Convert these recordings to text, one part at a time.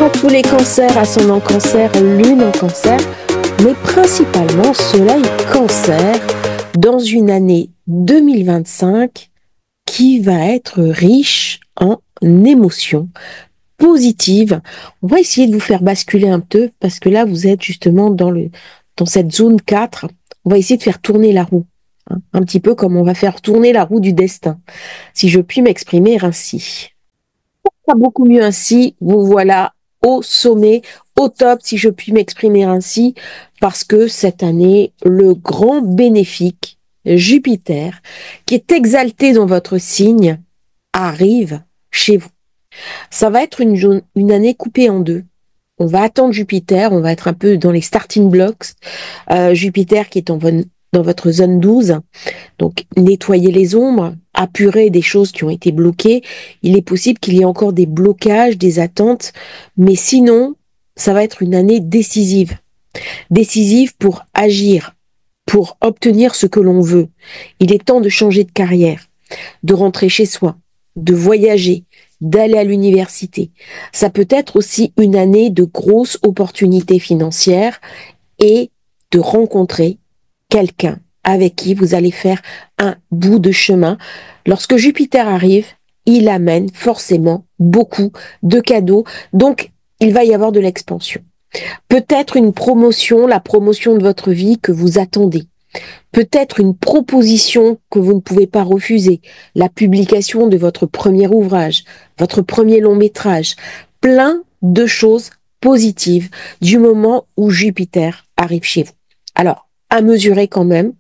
À tous les cancers, ascendant cancer, lune en cancer, mais principalement soleil cancer, dans une année 2025 qui va être riche en émotions positives. On va essayer de vous faire basculer un peu, parce que là, vous êtes justement dans cette zone 4. On va essayer de faire tourner la roue, hein, un petit peu comme on va faire tourner la roue du destin, si je puis m'exprimer ainsi. Pas beaucoup mieux ainsi, vous voilà au sommet, au top, si je puis m'exprimer ainsi, parce que cette année, le grand bénéfique, Jupiter, qui est exalté dans votre signe, arrive chez vous. Ça va être une année coupée en deux. On va attendre Jupiter, on va être un peu dans les starting blocks. Jupiter qui est dans votre zone 12, donc nettoyer les ombres, apurer des choses qui ont été bloquées. Il est possible qu'il y ait encore des blocages, des attentes, mais sinon, ça va être une année décisive. Décisive pour agir, pour obtenir ce que l'on veut. Il est temps de changer de carrière, de rentrer chez soi, de voyager, d'aller à l'université. Ça peut être aussi une année de grosses opportunités financières et de rencontrer quelqu'un avec qui vous allez faire un bout de chemin. Lorsque Jupiter arrive, il amène forcément beaucoup de cadeaux, donc il va y avoir de l'expansion. Peut-être une promotion, la promotion de votre vie que vous attendez. Peut-être une proposition que vous ne pouvez pas refuser, la publication de votre premier ouvrage, votre premier long métrage, plein de choses positives du moment où Jupiter arrive chez vous. Alors, à mesurer quand même,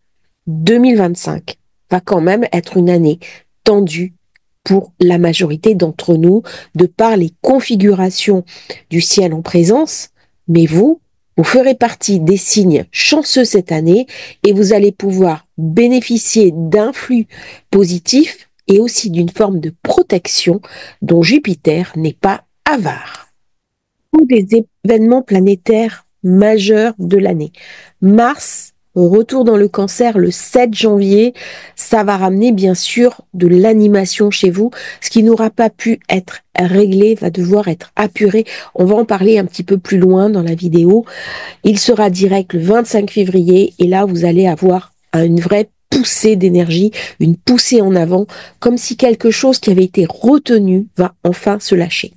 2025 va quand même être une année tendue pour la majorité d'entre nous, de par les configurations du ciel en présence, mais vous ferez partie des signes chanceux cette année et vous allez pouvoir bénéficier d'un flux positif et aussi d'une forme de protection dont Jupiter n'est pas avare. Tous les événements planétaires majeurs de l'année. Mars, retour dans le cancer le 7 janvier, ça va ramener bien sûr de l'animation chez vous. Ce qui n'aura pas pu être réglé va devoir être apuré. On va en parler un petit peu plus loin dans la vidéo. Il sera direct le 25 février et là vous allez avoir une vraie poussée d'énergie, une poussée en avant, comme si quelque chose qui avait été retenu va enfin se lâcher.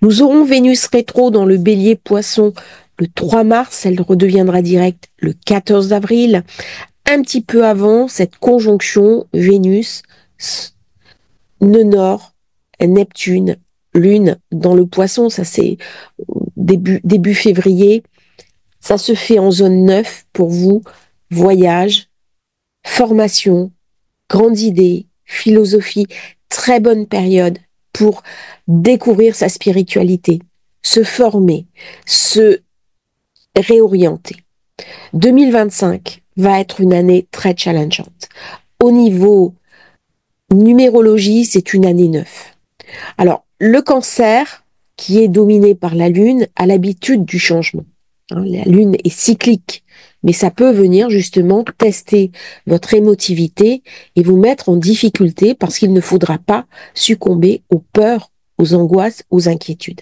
Nous aurons Vénus rétro dans le bélier poisson le 3 mars, elle redeviendra directe le 14 avril. Un petit peu avant, cette conjonction Vénus, nœud nord, Neptune, Lune dans le poisson, ça c'est début février. Ça se fait en zone 9 pour vous, voyage, formation, grandes idées, philosophie, très bonne période pour découvrir sa spiritualité, se former, se réorienter. 2025 va être une année très challengeante. Au niveau numérologie, c'est une année 9. Alors, le cancer, qui est dominé par la Lune, a l'habitude du changement. La Lune est cyclique, mais ça peut venir justement tester votre émotivité et vous mettre en difficulté parce qu'il ne faudra pas succomber aux peurs, aux angoisses, aux inquiétudes.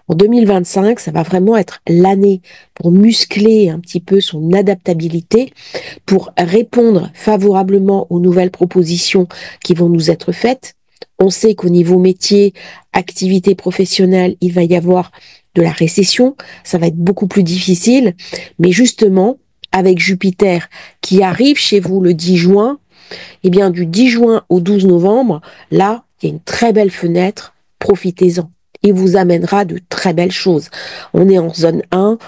En 2025, ça va vraiment être l'année pour muscler un petit peu son adaptabilité, pour répondre favorablement aux nouvelles propositions qui vont nous être faites. On sait qu'au niveau métier, activité professionnelle, il va y avoir de la récession, ça va être beaucoup plus difficile, mais justement, avec Jupiter qui arrive chez vous le 10 juin, eh bien du 10 juin au 12 novembre, là, il y a une très belle fenêtre, profitez-en. Il vous amènera de très belles choses. On est en zone 1,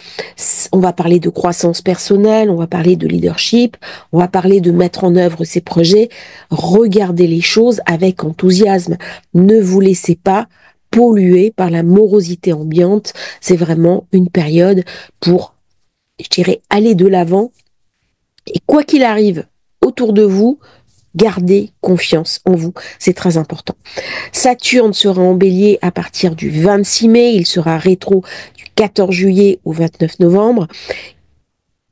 on va parler de croissance personnelle, on va parler de leadership, on va parler de mettre en œuvre ses projets. Regardez les choses avec enthousiasme. Ne vous laissez pas polluer par la morosité ambiante. C'est vraiment une période pour, je dirais, aller de l'avant. Et quoi qu'il arrive autour de vous, gardez confiance en vous, c'est très important. Saturne sera en bélier à partir du 26 mai, il sera rétro du 14 juillet au 29 novembre.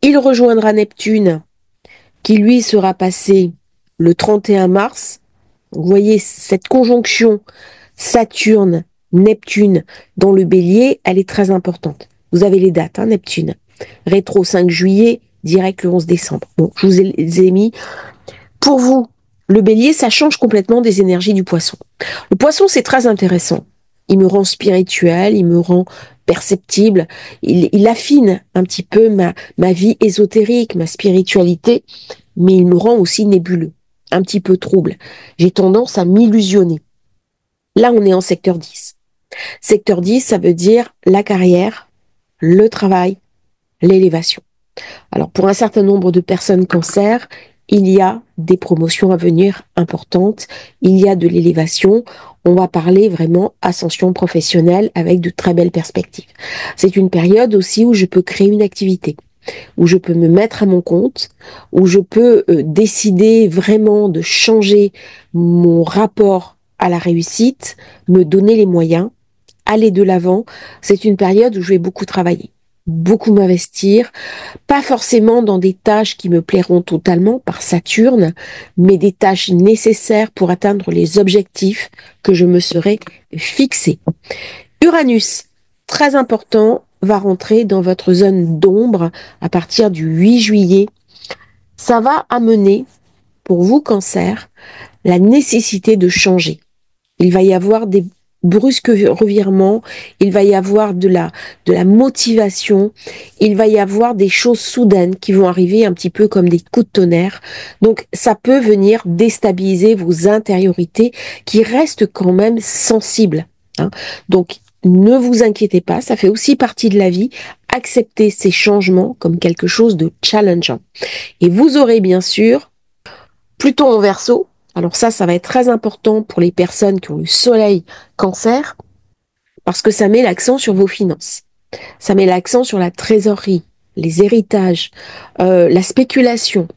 Il rejoindra Neptune, qui lui sera passé le 31 mars. Vous voyez cette conjonction Saturne, Neptune, dans le bélier, elle est très importante. Vous avez les dates, hein, Neptune. Rétro 5 juillet, direct le 11 décembre. Bon, je vous ai mis. Pour vous, le bélier, ça change complètement des énergies du poisson. Le poisson, c'est très intéressant. Il me rend spirituel, il me rend perceptible, il affine un petit peu ma vie ésotérique, ma spiritualité, mais il me rend aussi nébuleux, un petit peu trouble. J'ai tendance à m'illusionner. Là, on est en secteur 10. Secteur 10, ça veut dire la carrière, le travail, l'élévation. Alors, pour un certain nombre de personnes cancer, il y a des promotions à venir importantes, il y a de l'élévation, on va parler vraiment ascension professionnelle avec de très belles perspectives. C'est une période aussi où je peux créer une activité, où je peux me mettre à mon compte, où je peux décider vraiment de changer mon rapport à la réussite, me donner les moyens, aller de l'avant. C'est une période où je vais beaucoup travailler, beaucoup m'investir, pas forcément dans des tâches qui me plairont totalement par Saturne, mais des tâches nécessaires pour atteindre les objectifs que je me serais fixés. Uranus, très important, va rentrer dans votre zone d'ombre à partir du 8 juillet. Ça va amener, pour vous, Cancer, la nécessité de changer. Il va y avoir des brusques revirements, il va y avoir de la motivation, il va y avoir des choses soudaines qui vont arriver un petit peu comme des coups de tonnerre. Donc ça peut venir déstabiliser vos intériorités qui restent quand même sensibles, hein. Donc ne vous inquiétez pas, ça fait aussi partie de la vie. Acceptez ces changements comme quelque chose de challengeant. Et vous aurez bien sûr Pluton en Verseau. Alors ça va être très important pour les personnes qui ont le soleil cancer, parce que ça met l'accent sur vos finances. Ça met l'accent sur la trésorerie, les héritages, la spéculation,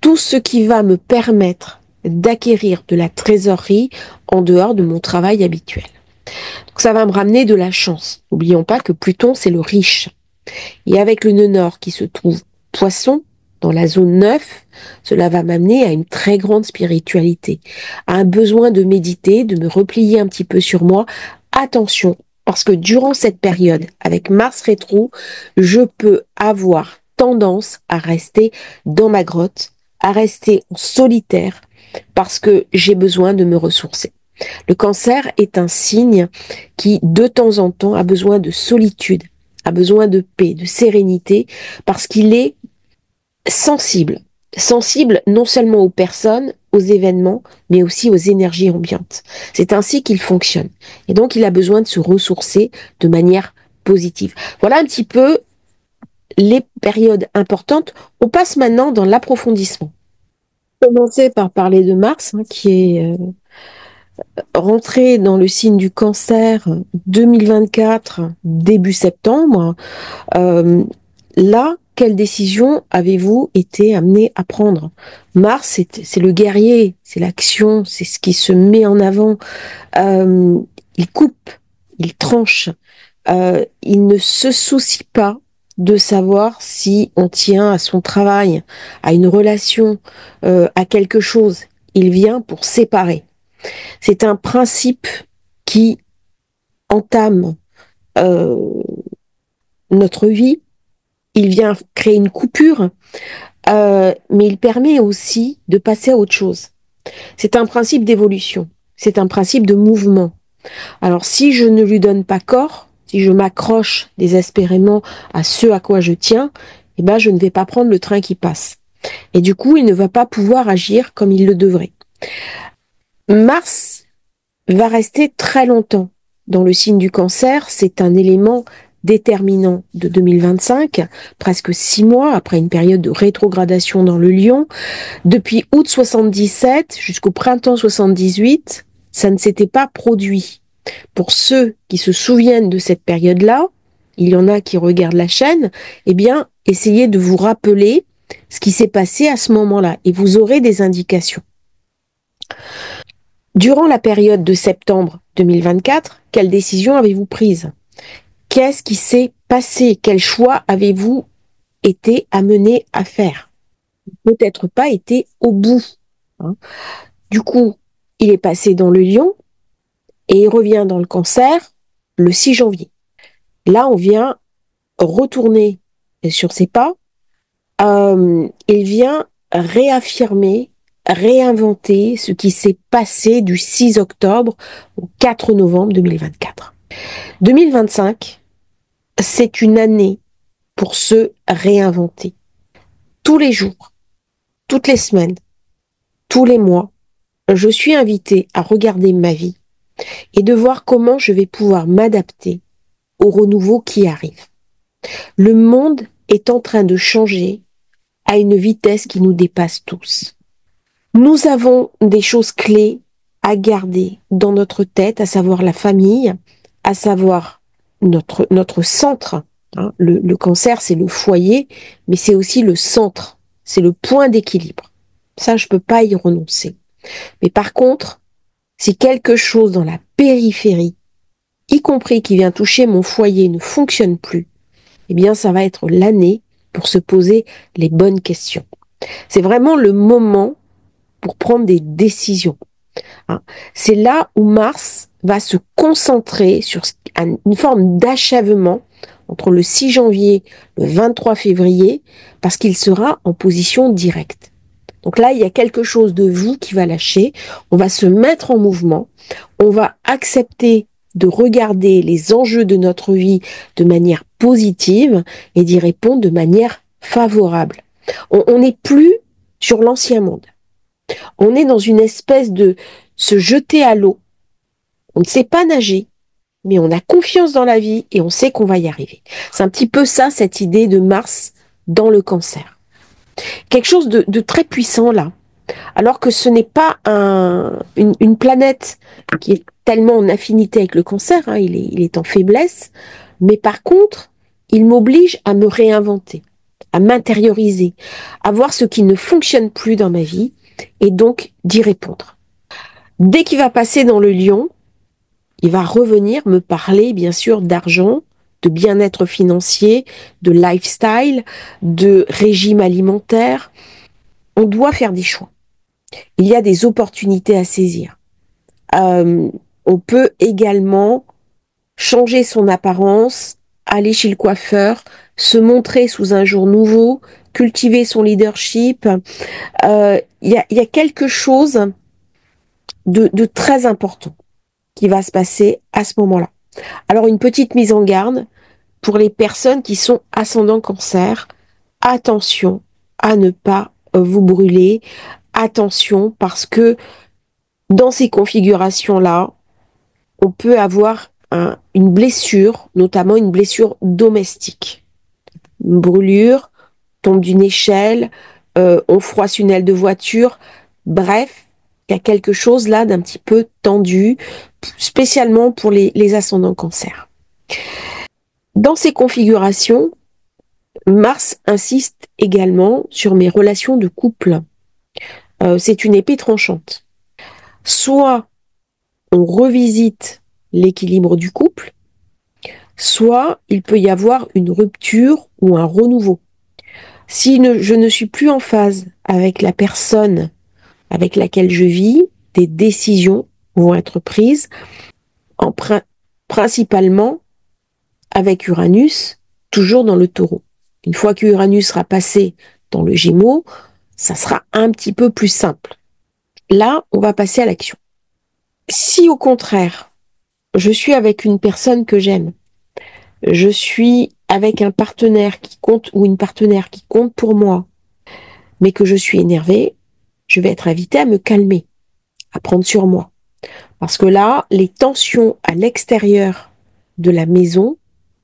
tout ce qui va me permettre d'acquérir de la trésorerie en dehors de mon travail habituel. Donc ça va me ramener de la chance. N'oublions pas que Pluton, c'est le riche. Et avec le nœud nord qui se trouve Poisson, dans la zone 9, cela va m'amener à une très grande spiritualité, à un besoin de méditer, de me replier un petit peu sur moi. Attention, parce que durant cette période, avec Mars rétro, je peux avoir tendance à rester dans ma grotte, à rester en solitaire, parce que j'ai besoin de me ressourcer. Le cancer est un signe qui, de temps en temps, a besoin de solitude, a besoin de paix, de sérénité, parce qu'il est sensible. Sensible non seulement aux personnes, aux événements, mais aussi aux énergies ambiantes. C'est ainsi qu'il fonctionne. Et donc, il a besoin de se ressourcer de manière positive. Voilà un petit peu les périodes importantes. On passe maintenant dans l'approfondissement. Commencer par parler de Mars, hein, qui est rentré dans le signe du Cancer 2024, début septembre. Là, quelle décision avez-vous été amené à prendre? Mars, c'est le guerrier, c'est l'action, c'est ce qui se met en avant. Il coupe, il tranche. Il ne se soucie pas de savoir si on tient à son travail, à une relation, à quelque chose. Il vient pour séparer. C'est un principe qui entame notre vie. Il vient créer une coupure, mais il permet aussi de passer à autre chose. C'est un principe d'évolution, c'est un principe de mouvement. Alors si je ne lui donne pas corps, si je m'accroche désespérément à ce à quoi je tiens, eh ben je ne vais pas prendre le train qui passe. Et du coup, il ne va pas pouvoir agir comme il le devrait. Mars va rester très longtemps dans le signe du Cancer. C'est un élément déterminant de 2025, presque 6 mois après une période de rétrogradation dans le Lion. Depuis août 77 jusqu'au printemps 78, ça ne s'était pas produit. Pour ceux qui se souviennent de cette période-là, il y en a qui regardent la chaîne, eh bien, essayez de vous rappeler ce qui s'est passé à ce moment-là et vous aurez des indications. Durant la période de septembre 2024, quelle décision avez-vous prise? Qu'est-ce qui s'est passé? Quel choix avez-vous été amené à faire? Peut-être pas été au bout, hein. Du coup, il est passé dans le Lion et il revient dans le Cancer le 6 janvier. Là, on vient retourner sur ses pas. Il vient réaffirmer, réinventer ce qui s'est passé du 6 octobre au 4 novembre 2024. 2025, c'est une année pour se réinventer. Tous les jours, toutes les semaines, tous les mois, je suis invitée à regarder ma vie et de voir comment je vais pouvoir m'adapter au renouveau qui arrive. Le monde est en train de changer à une vitesse qui nous dépasse tous. Nous avons des choses clés à garder dans notre tête, à savoir la famille, à savoir notre centre. Hein. Le cancer, c'est le foyer, mais c'est aussi le centre, c'est le point d'équilibre. Ça, je peux pas y renoncer. Mais par contre, si quelque chose dans la périphérie, y compris qui vient toucher mon foyer, ne fonctionne plus, eh bien, ça va être l'année pour se poser les bonnes questions. C'est vraiment le moment pour prendre des décisions. Hein. C'est là où Mars va se concentrer sur une forme d'achèvement entre le 6 janvier et le 23 février, parce qu'il sera en position directe. Donc là, il y a quelque chose de vous qui va lâcher, on va se mettre en mouvement, on va accepter de regarder les enjeux de notre vie de manière positive et d'y répondre de manière favorable. On n'est plus sur l'ancien monde. On est dans une espèce de se jeter à l'eau. On ne sait pas nager, mais on a confiance dans la vie et on sait qu'on va y arriver. C'est un petit peu ça, cette idée de Mars dans le cancer. Quelque chose de très puissant là. Alors que ce n'est pas une planète qui est tellement en affinité avec le cancer, hein, il est en faiblesse, mais par contre, il m'oblige à me réinventer, à m'intérioriser, à voir ce qui ne fonctionne plus dans ma vie et donc d'y répondre. Dès qu'il va passer dans le lion, il va revenir me parler bien sûr d'argent, de bien-être financier, de lifestyle, de régime alimentaire. On doit faire des choix. Il y a des opportunités à saisir. On peut également changer son apparence, aller chez le coiffeur, se montrer sous un jour nouveau, cultiver son leadership. Il y a quelque chose de très important qui va se passer à ce moment-là. Alors une petite mise en garde pour les personnes qui sont ascendant cancer. Attention à ne pas vous brûler. Attention parce que dans ces configurations-là, on peut avoir une blessure, notamment une blessure domestique. Une brûlure, tombe d'une échelle, on froisse une aile de voiture. Bref, il y a quelque chose là d'un petit peu tendu, spécialement pour les ascendants cancer. Dans ces configurations, Mars insiste également sur mes relations de couple. C'est une épée tranchante. Soit on revisite l'équilibre du couple, soit il peut y avoir une rupture ou un renouveau. Si je ne suis plus en phase avec la personne avec laquelle je vis, des décisions vont être prises, principalement avec Uranus, toujours dans le Taureau. Une fois que Uranus sera passé dans le Gémeaux, ça sera un petit peu plus simple. Là, on va passer à l'action. Si au contraire, je suis avec une personne que j'aime, je suis avec un partenaire qui compte ou une partenaire qui compte pour moi, mais que je suis énervée, je vais être invitée à me calmer, à prendre sur moi. Parce que là, les tensions à l'extérieur de la maison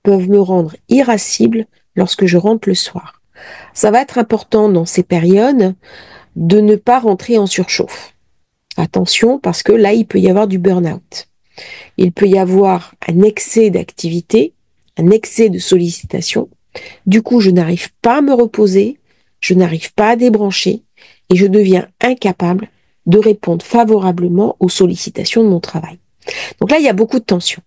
peuvent me rendre irascible lorsque je rentre le soir. Ça va être important dans ces périodes de ne pas rentrer en surchauffe. Attention, parce que là, il peut y avoir du burn-out. Il peut y avoir un excès d'activité, un excès de sollicitation. Du coup, je n'arrive pas à me reposer, je n'arrive pas à débrancher et je deviens incapable de répondre favorablement aux sollicitations de mon travail. Donc là, il y a beaucoup de tension.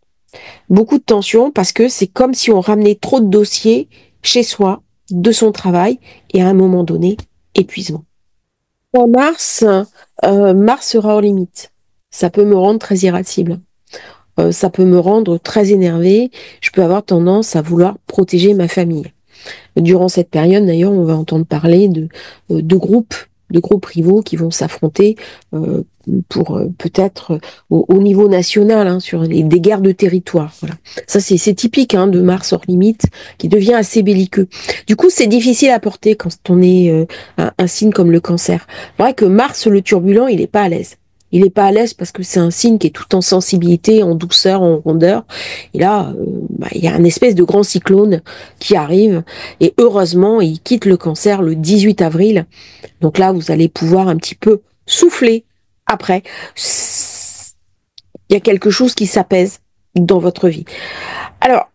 Beaucoup de tension parce que c'est comme si on ramenait trop de dossiers chez soi, de son travail, et à un moment donné, épuisement. En mars, Mars sera hors limite. Ça peut me rendre très irascible. ça peut me rendre très énervée. Je peux avoir tendance à vouloir protéger ma famille. Durant cette période, d'ailleurs, on va entendre parler de groupes rivaux qui vont s'affronter euh, pour peut-être au niveau national, hein, sur des guerres de territoire. Voilà. Ça, c'est typique, hein, de Mars hors limite, qui devient assez belliqueux. Du coup, c'est difficile à porter quand on est un signe comme le cancer. C'est vrai que Mars, le turbulent, il n'est pas à l'aise. Il n'est pas à l'aise parce que c'est un signe qui est tout en sensibilité, en douceur, en rondeur. Et là, il y a un espèce de grand cyclone qui arrive. Et heureusement, il quitte le cancer le 18 avril. Donc là, vous allez pouvoir un petit peu souffler après. Il y a quelque chose qui s'apaise dans votre vie. Alors,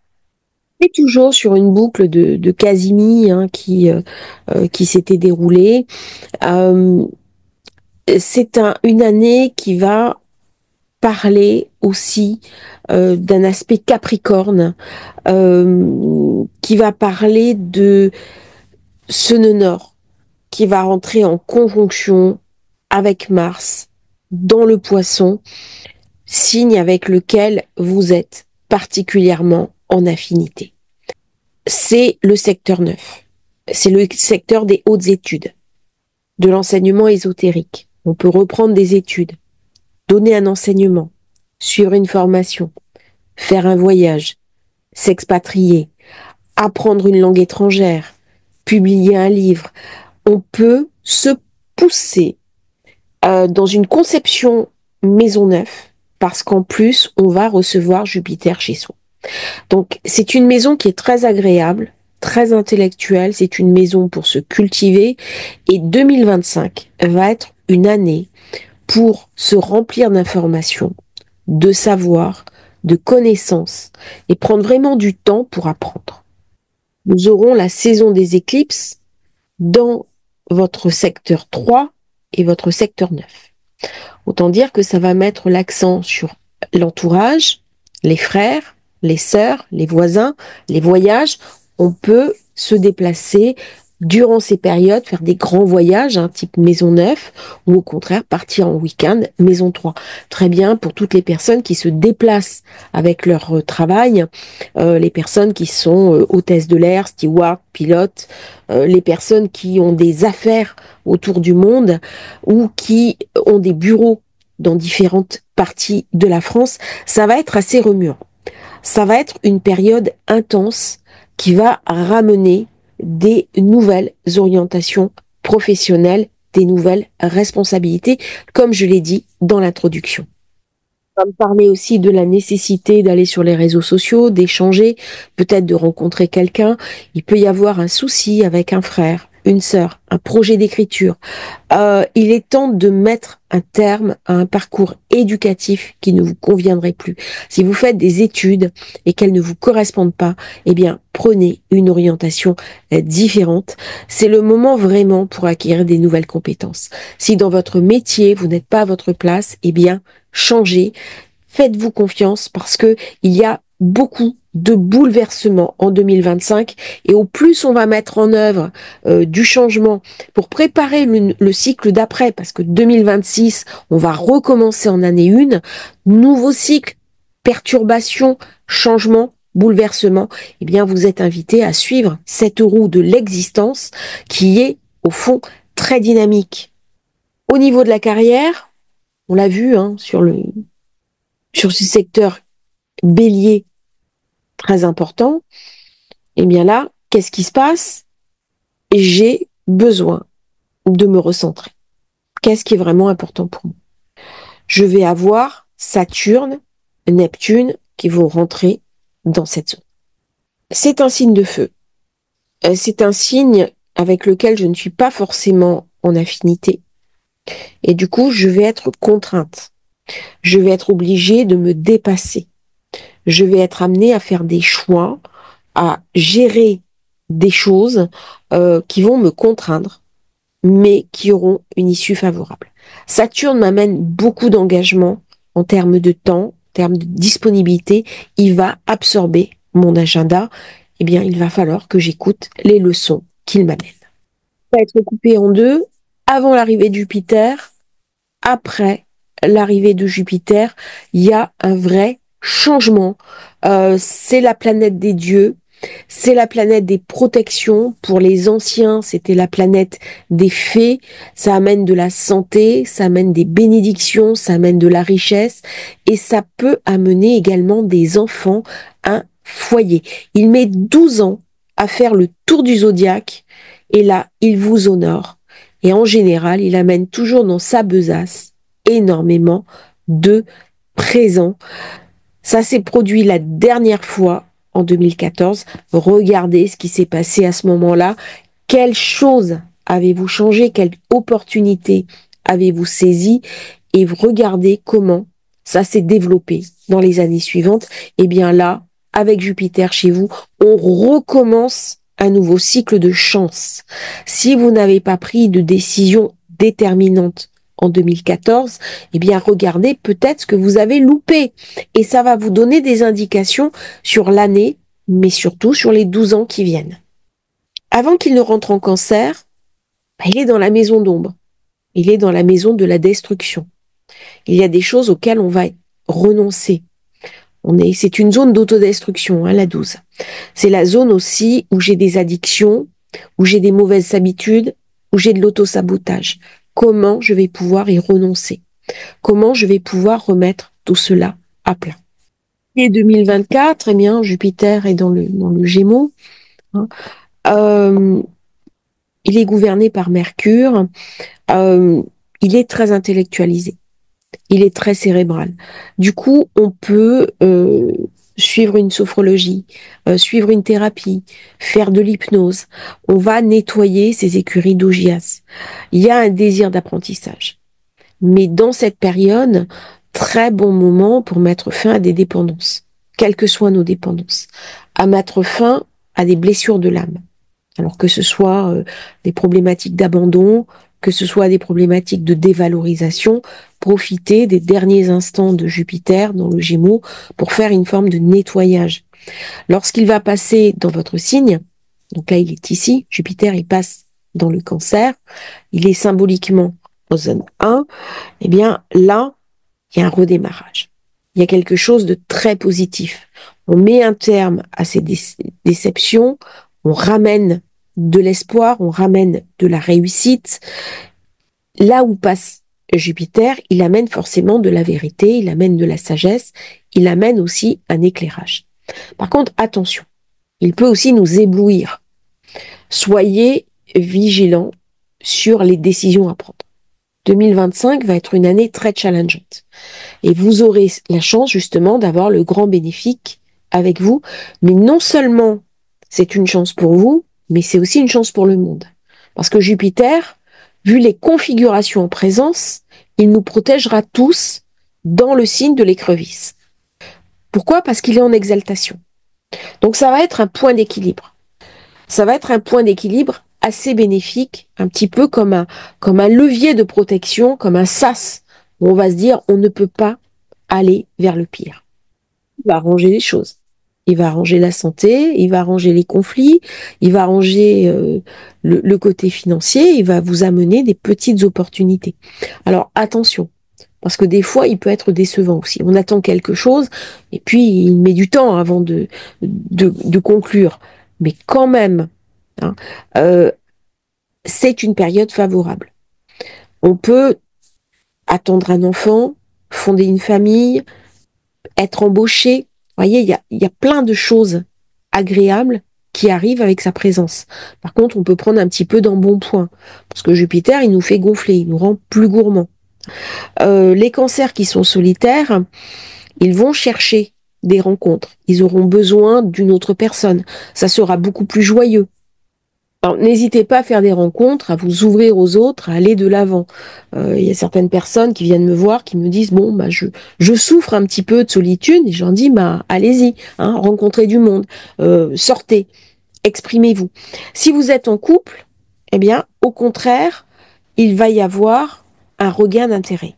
c'est toujours sur une boucle de Casimi, hein, qui s'était déroulée. Euh, c'est une année qui va parler aussi d'un aspect Capricorne, qui va parler de ce nœud nord qui va rentrer en conjonction avec Mars dans le Poisson, signe avec lequel vous êtes particulièrement en affinité. C'est le secteur 9. C'est le secteur des hautes études, de l'enseignement ésotérique. On peut reprendre des études, donner un enseignement, suivre une formation, faire un voyage, s'expatrier, apprendre une langue étrangère, publier un livre. On peut se pousser dans une conception maison neuve, parce qu'en plus, on va recevoir Jupiter chez soi. Donc, c'est une maison qui est très agréable, très intellectuelle, c'est une maison pour se cultiver, et 2025 va être une année pour se remplir d'informations, de savoir, de connaissances, et prendre vraiment du temps pour apprendre. Nous aurons la saison des éclipses dans votre secteur 3 et votre secteur 9. Autant dire que ça va mettre l'accent sur l'entourage, les frères, les sœurs, les voisins, les voyages. On peut se déplacer durant ces périodes, faire des grands voyages, hein, type maison 9, ou au contraire partir en week-end, maison 3. Très bien pour toutes les personnes qui se déplacent avec leur travail, les personnes qui sont hôtesses de l'air, stewards, pilotes, les personnes qui ont des affaires autour du monde ou qui ont des bureaux dans différentes parties de la France. Ça va être assez remuant. Ça va être une période intense qui va ramener des nouvelles orientations professionnelles, des nouvelles responsabilités, comme je l'ai dit dans l'introduction. On va me parler aussi de la nécessité d'aller sur les réseaux sociaux, d'échanger, peut-être de rencontrer quelqu'un. Il peut y avoir un souci avec un frère, une sœur, un projet d'écriture. Il est temps de mettre un terme à un parcours éducatif qui ne vous conviendrait plus. Si vous faites des études et qu'elles ne vous correspondent pas, eh bien, prenez une orientation différente. C'est le moment vraiment pour acquérir des nouvelles compétences. Si dans votre métier, vous n'êtes pas à votre place, eh bien, changez. Faites-vous confiance parce que il y a beaucoup de bouleversements en 2025 et au plus on va mettre en œuvre du changement pour préparer le cycle d'après, parce que 2026, on va recommencer en année 1, nouveau cycle, perturbation, changement, bouleversement, eh bien vous êtes invité à suivre cette roue de l'existence qui est au fond très dynamique. Au niveau de la carrière, on l'a vu, hein, sur ce secteur bélier très important, eh bien là, qu'est-ce qui se passe? J'ai besoin de me recentrer. Qu'est-ce qui est vraiment important pour moi? Je vais avoir Saturne, Neptune qui vont rentrer dans cette zone. C'est un signe de feu. C'est un signe avec lequel je ne suis pas forcément en affinité. Et du coup, je vais être contrainte. Je vais être obligée de me dépasser. Je vais être amenée à faire des choix, à gérer des choses qui vont me contraindre, mais qui auront une issue favorable. Saturne m'amène beaucoup d'engagement en termes de temps, en termes de disponibilité. Il va absorber mon agenda. Eh bien, il va falloir que j'écoute les leçons qu'il m'amène. Ça va être coupé en deux. Avant l'arrivée de Jupiter, après l'arrivée de Jupiter, il y a un vrai changement. C'est la planète des dieux. C'est la planète des protections. Pour les anciens, c'était la planète des fées. Ça amène de la santé, ça amène des bénédictions, ça amène de la richesse et ça peut amener également des enfants, un foyer. Il met 12 ans à faire le tour du zodiaque et là, il vous honore. Et en général, il amène toujours dans sa besace énormément de présents. Ça s'est produit la dernière fois en 2014. Regardez ce qui s'est passé à ce moment-là. Quelle chose avez-vous changé? Quelle opportunité avez-vous saisi? Et regardez comment ça s'est développé dans les années suivantes. Et bien là, avec Jupiter chez vous, on recommence un nouveau cycle de chance. Si vous n'avez pas pris de décision déterminante en 2014, eh bien regardez peut-être ce que vous avez loupé. Et ça va vous donner des indications sur l'année, mais surtout sur les 12 ans qui viennent. Avant qu'il ne rentre en cancer, il est dans la maison d'ombre. Il est dans la maison de la destruction. Il y a des choses auxquelles on va renoncer. C'est une zone d'autodestruction, la 12. C'est la zone aussi où j'ai des addictions, où j'ai des mauvaises habitudes, où j'ai de l'autosabotage. Comment je vais pouvoir y renoncer? Comment je vais pouvoir remettre tout cela à plat? Et 2024, eh bien, Jupiter est dans le Gémeaux. Hein. Euh, il est gouverné par Mercure. Il est très intellectualisé. Il est très cérébral. Du coup, on peut suivre une sophrologie, suivre une thérapie, faire de l'hypnose. On va nettoyer ces écuries d'Augias. Il y a un désir d'apprentissage. Mais dans cette période, très bon moment pour mettre fin à des dépendances, quelles que soient nos dépendances, à mettre fin à des blessures de l'âme. Alors que ce soit des problématiques d'abandon, que ce soit des problématiques de dévalorisation, profitez des derniers instants de Jupiter dans le Gémeaux pour faire une forme de nettoyage. Lorsqu'il va passer dans votre signe, donc là il est ici, Jupiter il passe dans le Cancer, il est symboliquement en zone 1, eh bien là, il y a un redémarrage. Il y a quelque chose de très positif. On met un terme à ces déceptions, on ramène de l'espoir, on ramène de la réussite. Là où passe Jupiter, il amène forcément de la vérité, il amène de la sagesse, il amène aussi un éclairage. Par contre, attention, il peut aussi nous éblouir. Soyez vigilants sur les décisions à prendre. 2025 va être une année très challengeante. Et vous aurez la chance justement d'avoir le grand bénéfique avec vous. Mais non seulement c'est une chance pour vous, mais c'est aussi une chance pour le monde. Parce que Jupiter, vu les configurations en présence, il nous protégera tous dans le signe de l'écrevisse. Pourquoi? Parce qu'il est en exaltation. Donc ça va être un point d'équilibre. Ça va être un point d'équilibre assez bénéfique, un petit peu comme un levier de protection, comme un sas, où on va se dire on ne peut pas aller vers le pire. Il va arranger les choses. Il va arranger la santé, il va arranger les conflits, il va arranger le côté financier, il va vous amener des petites opportunités. Alors attention, parce que des fois, il peut être décevant aussi. On attend quelque chose, et puis il met du temps avant de conclure. Mais quand même, hein, c'est une période favorable. On peut attendre un enfant, fonder une famille, être embauché. Vous voyez, il y a plein de choses agréables qui arrivent avec sa présence. Par contre, on peut prendre un petit peu d'embonpoint, parce que Jupiter, il nous fait gonfler, il nous rend plus gourmands. Les cancers qui sont solitaires, ils vont chercher des rencontres. Ils auront besoin d'une autre personne. Ça sera beaucoup plus joyeux. Alors, n'hésitez pas à faire des rencontres, à vous ouvrir aux autres, à aller de l'avant. Il y a certaines personnes qui viennent me voir, qui me disent, bon, je souffre un petit peu de solitude, et j'en dis, allez-y, hein, rencontrez du monde, sortez, exprimez-vous. Si vous êtes en couple, eh bien, au contraire, il va y avoir un regain d'intérêt.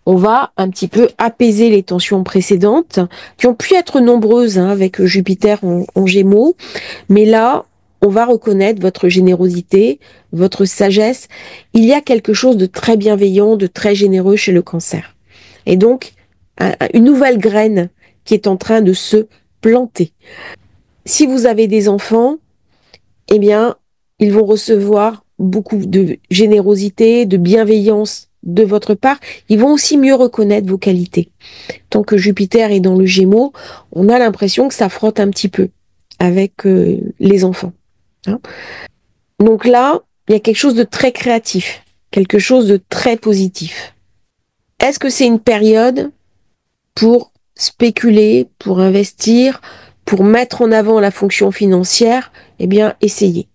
On va un petit peu apaiser les tensions précédentes, qui ont pu être nombreuses avec Jupiter en Gémeaux, mais là, on va reconnaître votre générosité, votre sagesse. Il y a quelque chose de très bienveillant, de très généreux chez le Cancer. Et donc, une nouvelle graine qui est en train de se planter. Si vous avez des enfants, eh bien, ils vont recevoir beaucoup de générosité, de bienveillance de votre part. Ils vont aussi mieux reconnaître vos qualités. Tant que Jupiter est dans le Gémeaux, on a l'impression que ça frotte un petit peu avec les enfants. Hein. Donc là, il y a quelque chose de très créatif, quelque chose de très positif. Est-ce que c'est une période pour spéculer, pour investir, pour mettre en avant la fonction financière? Eh bien, essayez.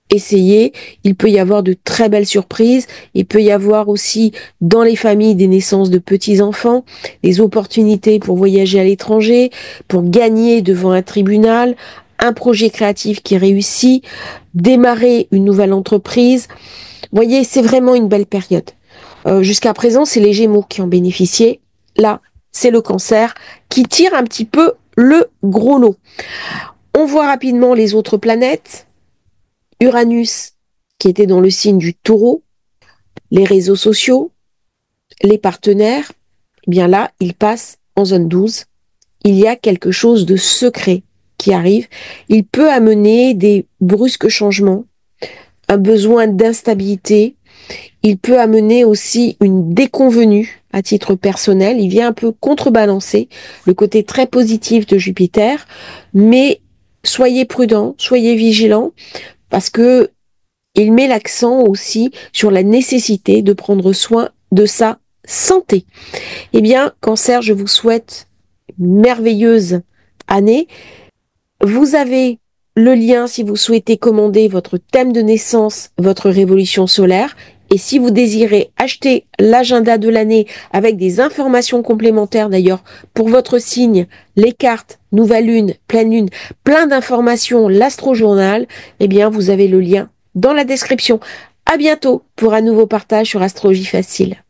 Essayez, il peut y avoir de très belles surprises, il peut y avoir aussi dans les familles des naissances de petits-enfants, des opportunités pour voyager à l'étranger, pour gagner devant un tribunal, un projet créatif qui réussit, démarrer une nouvelle entreprise. Vous voyez, c'est vraiment une belle période. Jusqu'à présent, c'est les Gémeaux qui en bénéficiaient. Là, c'est le Cancer qui tire un petit peu le gros lot. On voit rapidement les autres planètes. Uranus, qui était dans le signe du Taureau, les réseaux sociaux, les partenaires, eh bien là, il passe en zone 12. Il y a quelque chose de secret qui arrive. Il peut amener des brusques changements, un besoin d'instabilité. Il peut amener aussi une déconvenue à titre personnel. Il vient un peu contrebalancer le côté très positif de Jupiter. Mais soyez prudents, soyez vigilants, parce que il met l'accent aussi sur la nécessité de prendre soin de sa santé. Eh bien, Cancer, je vous souhaite une merveilleuse année. Vous avez le lien si vous souhaitez commander votre thème de naissance, votre révolution solaire. Et si vous désirez acheter l'agenda de l'année avec des informations complémentaires d'ailleurs pour votre signe, les cartes, nouvelle lune, pleine lune, plein d'informations, l'astrojournal, eh bien vous avez le lien dans la description. À bientôt pour un nouveau partage sur Astrologie Facile.